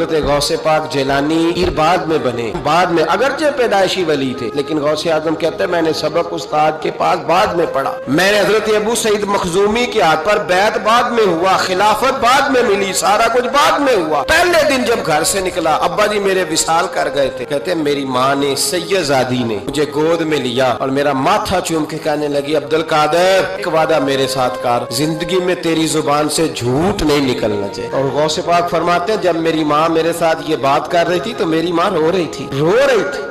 हजरत गौसे पाक जिलानी पीर बाद में बने, बाद में अगरचे पैदाइशी वली थे, लेकिन गौसे आजम कहते हैं मैंने सबक उस्ताद के पास बाद में पढ़ा। मैंने हजरत अबू सईद मखजूमी के हाथ पर बैत बाद में हुआ, खिलाफत बाद में मिली, सारा कुछ बाद में हुआ। पहले दिन जब घर से निकला अब्बा जी मेरे विसाल कर गए थे। कहते हैं मेरी माँ ने सैयदादी ने मुझे गोद में लिया और मेरा माथा चूम के कहने लगी अब्दुल कादर एक वादा मेरे साथ कर, जिंदगी में तेरी जुबान से झूठ नहीं निकलना चाहिए। और गौसे पाक फरमाते हैं जब मेरी माँ मेरे साथ ये बात कर रही थी तो मेरी माँ रो रही थी।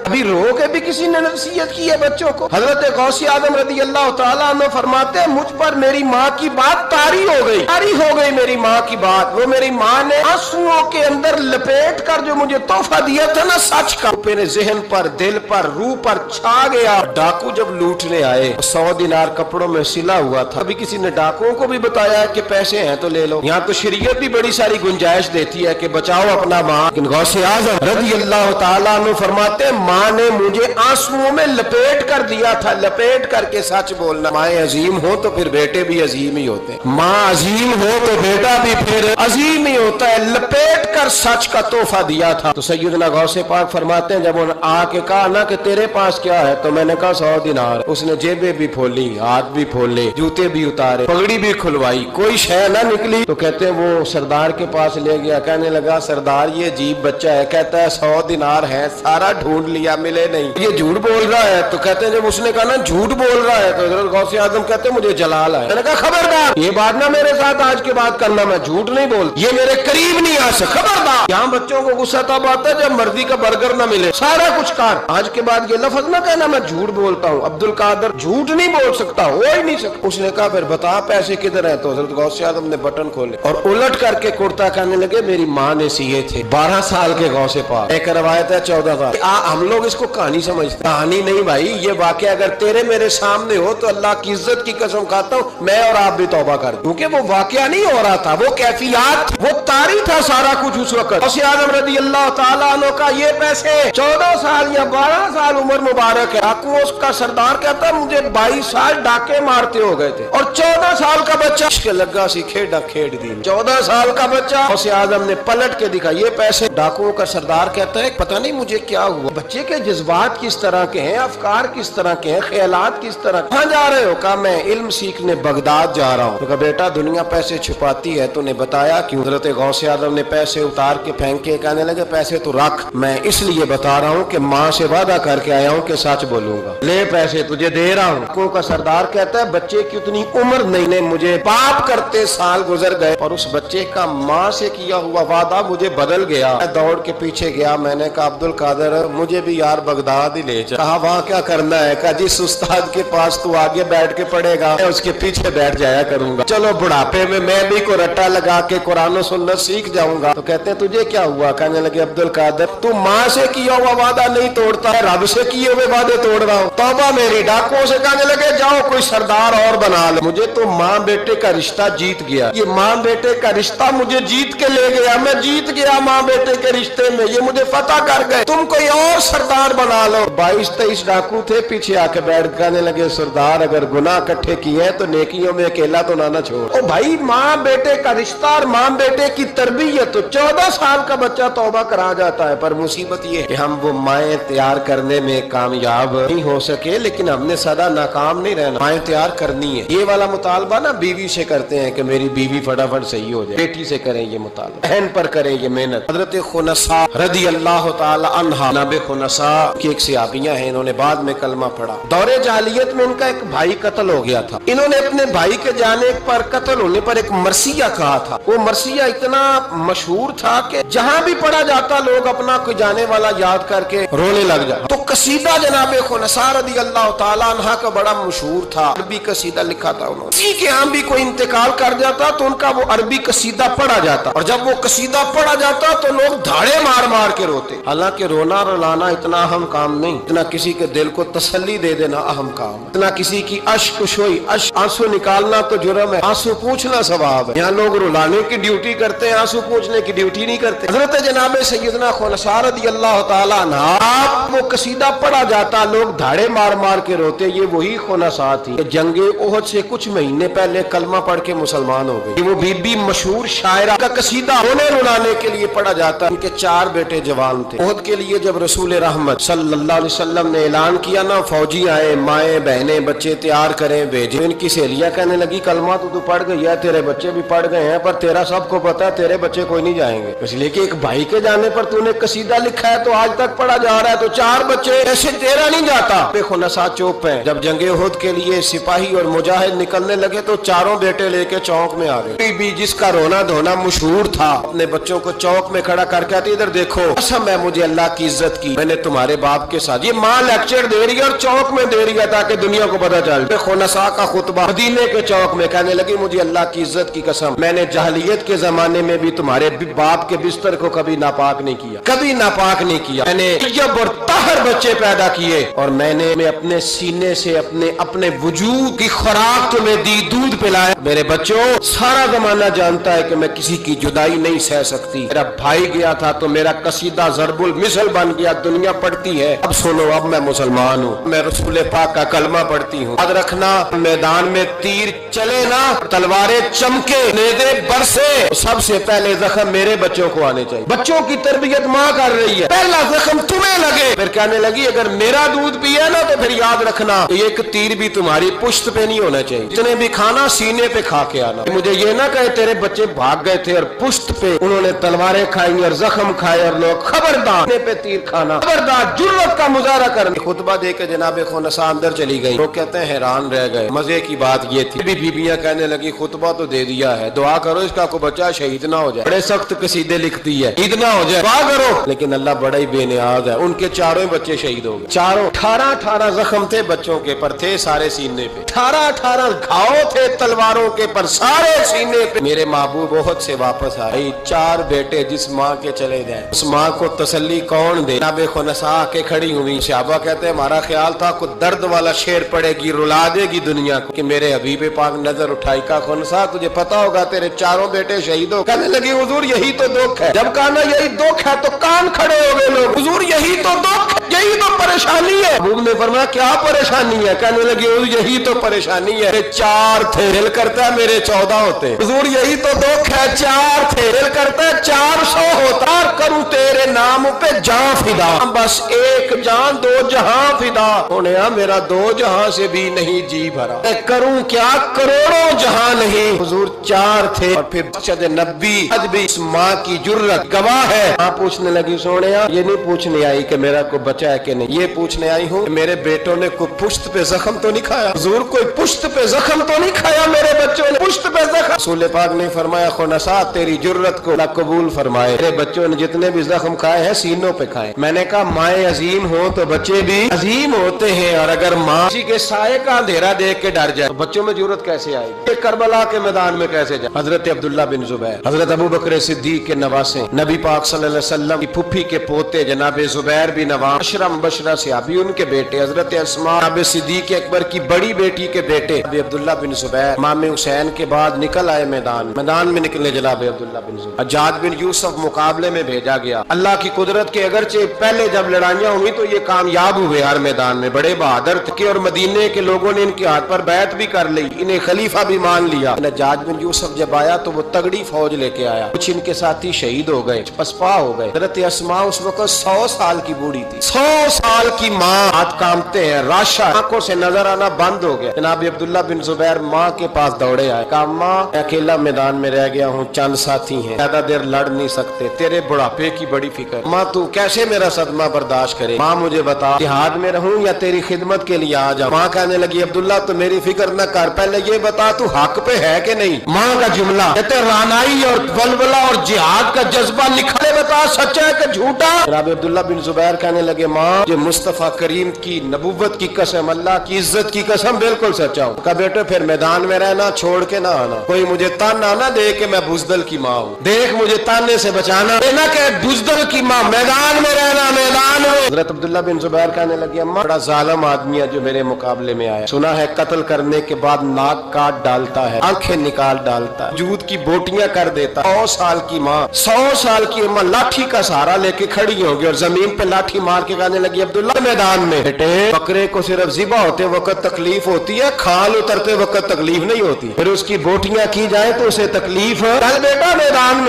अभी रो के भी किसी ने नसीहत की है बच्चों को। हजरत गौसे आजम रज़ी अल्लाह तआला अन्हु फरमाते हैं मुझ पर मेरी माँ की बात तारी हो गई मेरी माँ की बात। वो मेरी माँ ने आंसुओं के अंदर लपेट कर जो मुझे तोहफा दिया था ना सच का, मेरे जहन पर, दिल पर, रूह पर छा गया। डाकू जब लूटने आए 100 दिनार कपड़ों में सिला हुआ था। अभी किसी ने डाकुओं को भी बताया कि पैसे हैं तो ले लो। यहाँ तो शरीयत भी बड़ी सारी गुंजाइश देती है कि बचाओ अपना माँ। लेकिन गौसे आजम रज़ी अल्लाह तआला अन्हु फरमाते माँ ने मुझे आंसुओं में लपेट कर दिया था, लपेट करके सच बोलना। माएँ अजीम हो तो फिर बेटे भी अजीम ही होते, माँ अजीम हो तो बेटा भी फिर अजीम ही होता है। लपेट कर सच का तोहफा दिया था। तो सैयदना गौसे पाक फरमाते हैं जब उन्होंने आके कहा ना कि तेरे पास क्या है, तो मैंने कहा 100 दिनार। उसने जेबें भी खोली, हाथ भी खोले, जूते भी उतारे, पगड़ी भी खुलवाई, कोई शय ना निकली। तो कहते हैं वो सरदार के पास ले गया, कहने लगा सरदार ये अजीब बच्चा है, कहता है 100 दिनार है, सारा ढूंढ लिया मिले नहीं, ये झूठ बोल रहा है। तो कहते हैं जब उसने कहा ना झूठ बोल रहा है तो हज़रत गौसे आजम कहते हैं मुझे जलाल है। मैंने कहा खबरदार ये बात ना मेरे साथ आज के बाद करना, मैं झूठ नहीं बोल, ये मेरे करीब नहीं आ सकता, खबरदार। यहाँ बच्चों को गुस्सा तब आता है जब मर्जी का बर्गर ना मिले, सारा कुछ कर। आज के बाद ये लफ्ज ना कहना मैं झूठ बोलता हूँ, अब्दुल कादर झूठ नहीं बोल सकता, हो ही नहीं सकता। उसने कहा फिर बता पैसे किधर है। तो हज़रत गौसे आजम ने बटन खोले और उलट करके कुर्ता कहने लगे मेरी माँ ने सिए थे। 12 साल के गौसे पाक, एक रवायत है 14 साल। हम लोग इसको कहानी समझते, कहानी नहीं भाई, ये वाकया अगर तेरे मेरे सामने हो तो अल्लाह की इज्जत की कसम खाता हूँ मैं और आप भी तौबा कर, क्योंकि वो वाकया नहीं हो रहा था, वो कैफियत, वो तारी था सारा कुछ उस वक्त। गौसे आजम रज़ी अल्लाह तआला अन्हु का ये पैसे 14 साल या 12 साल उम्र मुबारक है। डाकुओं का सरदार कहता मुझे 22 साल डाके मारते हो गए थे और 14 साल का बच्चा लगा सी खेड़ा खेड़ दी। 14 साल का बच्चा। गौसे आजम ने पलट के दिखा ये पैसे। डाकुओं का सरदार कहता है पता नहीं मुझे क्या हुआ, बच्चे के जज्बात किस तरह के हैं, अफकार किस तरह के हैं, ख्यालात किस तरह। कहाँ जा रहे हो? कहा मैं इल्म सीखने बगदाद जा रहा हूँ। तो कहा बेटा दुनिया पैसे छुपाती है, तूने बताया क्यों? हज़रत गौसे आजम ने पैसे उतार के फेंके, कहने लगे पैसे तो रख, मैं इसलिए बता रहा हूँ कि माँ से वादा करके आया हूँ कि सच बोलूंगा, ले पैसे तुझे दे रहा हूँ। डाकुओं का सरदार कहता है बच्चे की उतनी उम्र नहीं ने मुझे पाप करते साल गुजर गए और उस बच्चे का माँ से किया हुआ वादा मुझे बदल गया। मैं दौड़ के पीछे गया, मैंने कहा अब्दुल कादर मुझे भी यार बगदाद ही ले जा। कहा वहाँ क्या करना है? कहा जिस उस्ताद के पास तू आगे बैठ के पढ़ेगा मैं उसके पीछे बैठ जाया करूंगा, चलो बुढ़ापे में मैं भी को रट्टा लगा के कुरान और सुन्नत सीख जाऊंगा। तो कहते हैं तुझे क्या हुआ? कहने लगे अब्दुल कादर तू माँ से किया हुआ वादा नहीं तोड़ता है, रब से किए हुए वादे तोड़ रहा हूँ, तौबा मेरी। डाकुओं से कहने लगे जाओ कोई सरदार और बना लो, मुझे तो माँ बेटे का रिश्ता जीत गया, ये माँ बेटे का रिश्ता मुझे जीत के ले गया, मैं जीत गया माँ बेटे के रिश्ते में, ये मुझे फतह कर गए, तुम कोई और सरदार बना लो। 22-23 डाकू थे, पीछे आके बैठ कहने लगे सरदार अगर गुनाह इकट्ठे किए हैं तो नेकियों में अकेला तो ना छोड़। ओ भाई माँ बेटे का रिश्ता और माँ बेटे की तरबियत, तो 14 साल का बच्चा तौबा करा जाता है। पर मुसीबत ये कि हम वो माएँ तैयार करने में कामयाब नहीं हो सके, लेकिन हमने सदा नाकाम नहीं रहना, माएँ तैयार करनी है। ये वाला मुतालबा ना बीवी से करते हैं कि मेरी बीवी फटाफट सही हो जाए, बेटी से करें ये मुतालबा, बहन पर करें ये मेहनत। हजरत खुनसा रज़ी अल्लाह तआला अन्हा नबी खुनसा की एक सहाबियाँ हैं, इन्होंने बाद में कलमा पढ़ा। दौरे जालियत में इनका एक भाई कत्ल हो गया था। इन्होंने अपने भाई के जाने पर, कत्ल होने पर एक मरसिया कहा था। वो मरसिया इतना मशहूर था कि जहाँ भी पढ़ा जाता लोग अपना कोई जाने वाला याद करके रोने लग जाते। तो कसीदा जनाब खुनसा रज़ी अल्लाह तआला अन्हा का बड़ा मशहूर था, अरबी कसीदा लिखा था उन्होंने। किसी के यहाँ भी कोई इंतकाल कर जाता तो उनका वो अरबी कसीदा पढ़ा जाता, और जब वो कसीदा पढ़ा जाता तो लोग धाड़े मार मार के रोते। हालांकि रोना रुलाना इतना अहम काम नहीं, इतना किसी के दिल को तसल्ली दे देना अहम काम, इतना किसी की अश्क-ओ-शोई आंसू निकालना तो जुर्म है, आंसू पूछना सवाब है। यहाँ लोग रुलाने की ड्यूटी करते हैं, आंसू पूछने की ड्यूटी नहीं करते। हजरत जनाब सैयदना खुनसा रज़ी अल्लाह तआला अन्हा, आप वो कसीदा पढ़ा जाता लोग धाड़े मार मार के रोते। ये वही खुनसा थी जंगे ओहद से कुछ महीने पहले कलमा पढ़ के मुसलमान हो गई। वो बीबी मशहूर शायरा का कसीदा रोने रुलाने के लिए लिए पढ़ा जाता है। उनके 4 बेटे जवान थे। उहद के लिए जब रसूल रहमत सल्लल्लाहु अलैहि वसल्लम ने ऐलान किया ना, फौजी आए, माएँ बहनें बच्चे तैयार करें भेजे। इनकी सहेलियां कहने लगी कलमा तो तू पढ़ गई है, तेरे बच्चे भी पढ़ गए हैं, पर तेरा सबको पता है तेरे बच्चे कोई नहीं जाएंगे, इसलिए कि एक भाई के जाने पर तूने कसीदा लिखा है तो आज तक पढ़ा जा रहा है, तो 4 बच्चे ऐसे तेरा नहीं जाता। देखो नसा चुप है। जब जंगे उहद के लिए सिपाही और मुजाहिद निकलने लगे तो चारों बेटे लेके चौक में आ गए। बीबी जिसका रोना धोना मशहूर था, अपने बच्चों को चौक में खड़ा करके आती, इधर देखो कसम है मुझे अल्लाह की इज्जत की, मैंने तुम्हारे बाप के साथ, ये माँ लेक्चर दे रही है और चौक में दे रही है ताकि दुनिया को पता चल। देखो नसा का खुतबा मदीने के चौक में, कहने लगी मुझे अल्लाह की इज्जत की कसम, मैंने जहलियत के जमाने में भी तुम्हारे बाप के बिस्तर को कभी नापाक नहीं किया, कभी नापाक नहीं किया। मैंने तैयब और ताहर बच्चे पैदा किए और मैंने अपने सीने से अपने वजूद की खुराक तुम्हें दी, दूध पिलाया। मेरे बच्चों सारा जमाना जानता है कि मैं किसी की जुदाई नहीं सह सकती। मेरा भाई गया था तो मेरा कसीदा ज़रबुल मिसल बन गया, दुनिया पढ़ती है। अब सुनो, अब मैं मुसलमान हूँ, मैं रसूल पाक का कलमा पढ़ती हूँ। याद रखना, मैदान में तीर चले ना, तलवारें चमके, नेज़े बरसे, सबसे पहले जख्म मेरे बच्चों को आने चाहिए। बच्चों की तरबियत माँ कर रही है, पहला जख्म तुम्हें लगे। फिर कहने लगी अगर मेरा दूध पिया ना तो फिर याद रखना एक तीर भी तुम्हारी पुश्त पे नहीं होना चाहिए, जितने भी खाना सीने पे खा के आना। मुझे ये ना कहे तेरे बच्चे भाग गए थे और पुश्त पे उन्होंने तलवारें खाई और जख्म खाए और लोग खबरदार पे तीर खाना, खबरदार, जुर्रत का मुजाहरा करना। खुतबा दे के जनाब खुनसा अंदर चली गई। वो कहते हैं हैरान रह गए। मजे की बात ये थी, बीबियां कहने लगी खुतबा तो दे दिया है, दुआ करो इसका कोई बच्चा शहीद ना हो जाए। बड़े सख्त कसीदे लिखती है, ईद ना हो जाए, दुआ करो। लेकिन अल्लाह बड़ा ही बेनियाज है, उनके चारों बच्चे शहीद हो गए। चारों 18 जख्म थे बच्चों के पर, थे सारे सीने पे, 18 घाव थे तलवारों के पर, सारे सीने पे। मेरे महबूब बहुत से वापस आए। 4 बेटे जिस माँ के चले जाए उस माँ को तसल्ली कौन दे? जनाब खुनसा आके खड़ी हुई। सहाबा कहते हैं हमारा ख्याल था कुछ दर्द वाला शेर पड़ेगी, रुला देगी दुनिया को, कि मेरे हबीब पाक नजर उठाई का खुनसा तुझे पता होगा तेरे 4 बेटे शहीद हो। कहने लगी हुजूर यही तो दुख है। जब कहा ना यही दुख है तो कान खड़े हो गए लोग, हुजूर यही तो दुख, यही तो परेशानी है। महबूब ने फरमाया क्या परेशानी है? कहने लगी हुजूर यही तो परेशानी है, 4 थे, दिल करता है मेरे 14 होते। हुजूर यही तो दुख है, 4 थे, दिल करता है 400 होता। करूं तेरे नाम पे जान फिदा, बस एक जान 2 जहां फिदा होने, मेरा 2 जहां से भी नहीं जी भरा, करूं क्या करोड़ों जहां नहीं। हुजूर 4 थे और फिर बचत नबी आज भी इस माँ की जुर्रत गवाह है। माँ पूछने लगी सोने ये नहीं पूछने आई कि मेरा कोई बचा है कि नहीं, ये पूछने आई हूँ मेरे बेटों ने कोई पुश्त पे जख्म तो नहीं खाया। हुजूर कोई पुश्त पे जख्म तो नहीं खाया मेरे बच्चों ने, पुश्त पे जख्म। रसूल पाक ने फरमाया खुनसा तेरी जुर्रत को अल्लाह कबूल फरमाए, मेरे बच्चों ने जितने भी जख्म खाए हैं सीनों पे खाए। मैंने कहा माए अजीम हो तो बच्चे भी अजीम होते हैं, और अगर माँ किसी के साये का अंधेरा देख के डर जाए तो बच्चों में जुर्रत कैसे आएगी? करबला के मैदान में कैसे जाए? हजरत अब्दुल्ला बिन जुबैर, हजरत अबू बकर सिद्दीक के नवासे, नबी पाक सल्लल्लाहु अलैहि वसल्लम की फुफी के पोते जनाब जुबैर बिन अवाम, अशरम बशरा से अभी उनके बेटे, हजरत अस्मा जनाब सिद्दीक अकबर की बड़ी बेटी के बेटे अब्दुल्ला बिन जुबैर इमाम हुसैन के बाद निकल आए मैदान में निकले जनाब अब्दुल्ला बिन जुबैर। हज्जाज बिन यूसुफ मुकाबले में भेजा गया। अल्लाह की कुदरत के अगरचे पहले जब लड़ाइयां हुई तो ये कामयाब हुए हर मैदान में, बड़े बहादुर थे और मदीने के लोगों ने इनके हाथ पर बैत भी कर ली, इन्हें खलीफा भी मान लिया। हज्जाज बिन यूसुफ जब आया तो वो तगड़ी फौज लेके आया, कुछ इनके साथी शहीद हो गए, पसपा हो गए। हजरत अस्मा उस वक्त 100 साल की बूढ़ी थी, 100 साल की माँ, हाथ कांपते हैं, राशा आंखों से नजर आना बंद हो गया। जनाब अब्दुल्ला बिन जुबैर माँ के पास दौड़े आए, कहा माँ अकेला मैदान में रह गया हूँ, चंद साथी हैं, ज्यादा देर लड़ नहीं सकते, तेरे बुढ़ापे की बड़ी फिक्र, माँ तू कैसे मेरा सदमा बर्दाश्त करे, माँ मुझे बता जिहाद में रहूं या तेरी खिदमत के लिए आ जाऊं। माँ कहने लगी अब्दुल्ला तो मेरी फिक्र न कर, पहले ये बता तू हक पे है कि नहीं। माँ का जुमला कहते रानाई और वलवला और जिहाद का जज्बा निखरे, बता सच्चा है कि झूठा। जनाब अब्दुल्ला बिन जुबैर कहने लगे माँ जो मुस्तफा करीम की नबुव्वत की कसम, अल्लाह की इज्जत की कसम बिल्कुल सच्चा हूँ। कहा बेटे फिर मैदान में रहना, छोड़ के ना आना, कोई मुझे ताना ना दे के मैं बुजदल की माँ हूँ, देख मुझे ताने से बचाना, ना के बुजदल की माँ, मैदान में रहना, मैदान में। हजरत अब्दुल्ला बिन जुबैर कहने लगे अम्मा बड़ा जालिम आदमी है जो मेरे मुकाबले में आया, सुना है कत्ल करने के बाद नाक काट डालता है, आंखें निकाल डालता है, जूद की बोटियां कर देता। 100 साल की माँ, 100 साल की अम्मा लाठी का सहारा लेके खड़ी होगी और जमीन पे लाठी मार के कहने लगी अब्दुल्ला मैदान में बेटे बकरे को सिर्फ ज़िबा होते वक्त तकलीफ होती है, खाल उतरते वक्त तकलीफ नहीं होती, फिर उसकी बोटियां की जाए तो उसे तकलीफ है। चल बेटा मैदान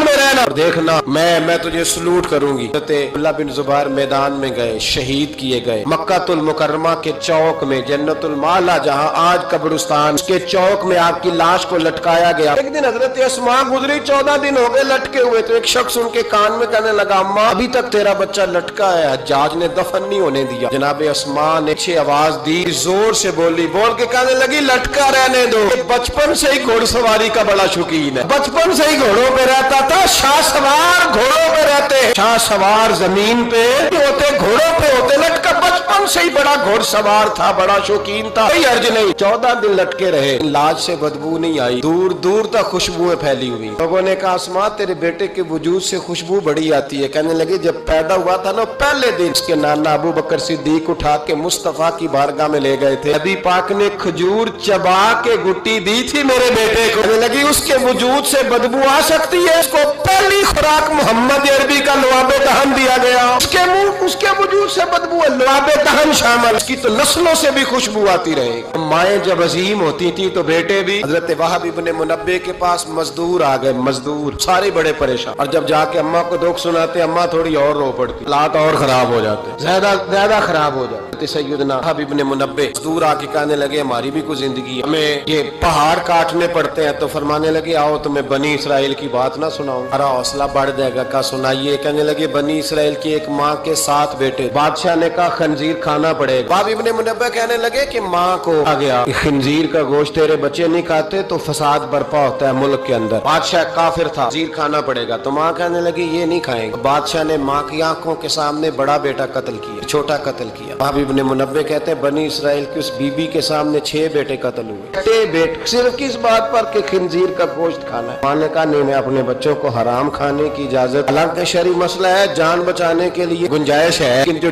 में रहना और देखना मैं तुझे सलूट करूंगी। अब्दुल्लाह बिन जुबैर मैदान में गए, शहीद किए गए। मक्कातुल मुकर्रमा के चौक में जन्नतुल माला जहां आज कब्रिस्तान, उसके चौक में आपकी लाश को लटकाया गया। एक दिन हजरत अस्मा गुजरी, 14 दिन हो गए लटके हुए, तो एक शख्स उनके कान में कहने लगा, अम्मा अभी तक तेरा बच्चा लटका है, हज्जाज ने दफन नहीं होने दिया। जनाब अस्मा ने अच्छी आवाज दी, जोर से बोली, बोल के कहने लगी, लटका रहने दो। बचपन से ही घोड़सवारी का बड़ा शौकीन है, बचपन से ही घोड़ों पे रहता था। शाह सवार घोड़ों पे रहते, शाह सवार जमीन पे होते, घोड़ों पे होते। लटका बचपन से ही बड़ा घोड़सवार था, बड़ा शौकीन था, कोई अर्ज नहीं। 14 दिन लटके रहे, लाज से बदबू नहीं आई, दूर दूर तक खुशबुएं फैली हुई। लोगों ने कहा, अस्मा तेरे बेटे के वजूद से खुशबू बड़ी आती है। कहने लगे, जब पैदा हुआ था ना, पहले दिन उसके नाना अबू बकर सिद्दीक उठा के मुस्तफा की बारगाह में ले गए थे। नबी पाक ने खजूर चबा के गुट्टी दी थी मेरे बेटे को। कहने लगी, उसके वजूद से बदबू आ सकती है, उसको पहली खुराक मोहम्मद अरबी का लुआबे दहन दिया गया, उसके मुंह उसके वजूद से बदबू है, लुआबे दहन शामिल, उसकी तो नस्लों से भी खुशबू आती रहेगी। माएं जब अजीम होती थी तो बेटे भी। हजरत वहाब इब्ने मुनब्बे के पास मजदूर आ गए, मजदूर सारे बड़े परेशान, और जब जाके अम्मा को दुख सुनाते, अम्मा थोड़ी और रो पड़ती, हालात और खराब हो जाते, ज्यादा खराब हो जाते। सैयदना वहाब इब्ने मुनब्बे मजदूर आके कहने लगे, हमारी भी कोई जिंदगी, हमें ये पहाड़ काटने पड़ते हैं। तो फरमाने लगे, आओ तुम्हें बनी इसराइल की बात ना सुनाऊं, हमारा हौसला बढ़ जाएगा। का सुनाइए। कहने लगे, बनी इसराइल की एक माँ के 7 बेटे, बादशाह ने कहा खंजीर खाना पड़ेगा। वहाब इब्ने मुनब्बे कहने लगे कि माँ को आ गया, खंजीर का गोश्त तेरे बच्चे नहीं खाते तो फसाद बर्पा होता है मुल्क के अंदर। बादशाह काफिर था, खंजीर खाना पड़ेगा। तो माँ कहने लगी, ये नहीं खाएंगे। बादशाह ने माँ की आंखों के सामने बड़ा बेटा कत्ल किया, छोटा कत्ल किया। वहाब इब्ने मुनब्बे कहते हैं, बनी इसराइल की उस बीबी के सामने 6 बेटे कत्ल हुए, 6 बेटे, सिर्फ किस बात पर कि खंजीर का गोश्त खाना है। माँ ने कहा, नहीं, मैं अपने बच्चों को हराम खाने की इजाजत, हालांकि शरई मसला है, जान बचाने के लिए गुंजाइश है, लेकिन जो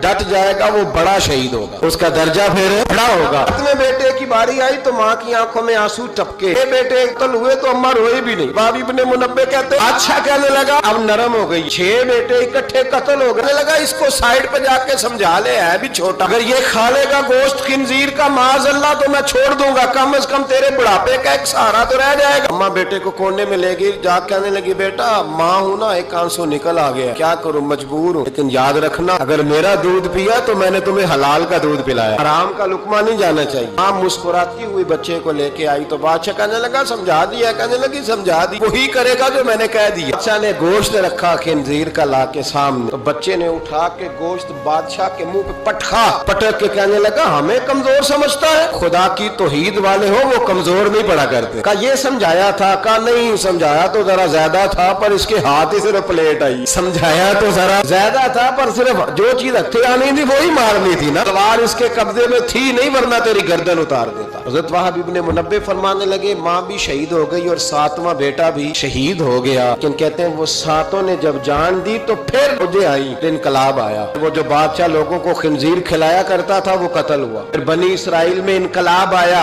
डट जाएगा वो बड़ा शहीद होगा, उसका दर्जा फिर बड़ा होगा। अपने बेटे की बारी आई तो माँ की आंखों में आंसू टपके, बेटे कत्ल हुए तो अम्मा रोए भी नहीं। वहाब इब्ने मुनब्बे कहते, अच्छा, कहने लगा, अब नरम हो गई, 6 बेटे इकट्ठे कत्ल हो गए। लगा, इसको साइड पे जाके समझा ले, है भी छोटा, अगर ये खा लेगा गोश्त खिंजीर का माज़अल्लाह तो मैं छोड़ दूंगा, कम से कम तेरे बुढ़ापे का एक सहारा तो रह जाएगा। अम्मा बेटे को कोने में ले गई, जा कहने लगी, बेटा माँ हूं ना, एक आंसू निकल आ गया, क्या करूं, मजबूर हूं, लेकिन याद रखना, अगर मेरा दूध पिया तो मैंने तुम्हें हलाल का दूध पिलाया, हराम का लुकमा नहीं जाना चाहिए। माँ मुस्कुराती हुई बच्चे को लेके आई तो बादशाह कहने लगा, समझा दिया। कहने लगी, समझा दी, वही करेगा जो मैंने कह दिया। बादशाह ने गोश्त रखा खिंजीर का ला के सामने, तो बच्चे ने उठा के गोश्त बादशाह के मुंह पे पटक के कहने लगा, हमें कमजोर समझता है, खुदा की तौहीद वाले हो वो कमजोर नहीं पड़ा करते। कहा, ये समझाया था? कहा, नहीं, समझाया तो जरा ज्यादा था, पर इसके हाथ ही सिर्फ प्लेट आई। समझाया तो जरा ज्यादा था, पर सिर्फ जो चीज हथे आनी थी वही मारनी थी ना, तलवार इसके कब्जे में थी नहीं, वरना तेरी गर्दन उतार देता। हज़रत वहाब इब्ने मुनब्बे फरमाने लगे, माँ भी शहीद हो गई और 7वां बेटा भी शहीद हो गया, लेकिन कहते हैं वो 7 ने जब जान दी तो फिर मुझे आई, इनकलाब आया। वो जो बादशाह लोगों को खिंजीर खिलाया करता था वो कत्ल हुआ, फिर बनी इसराइल में इनकलाब आया।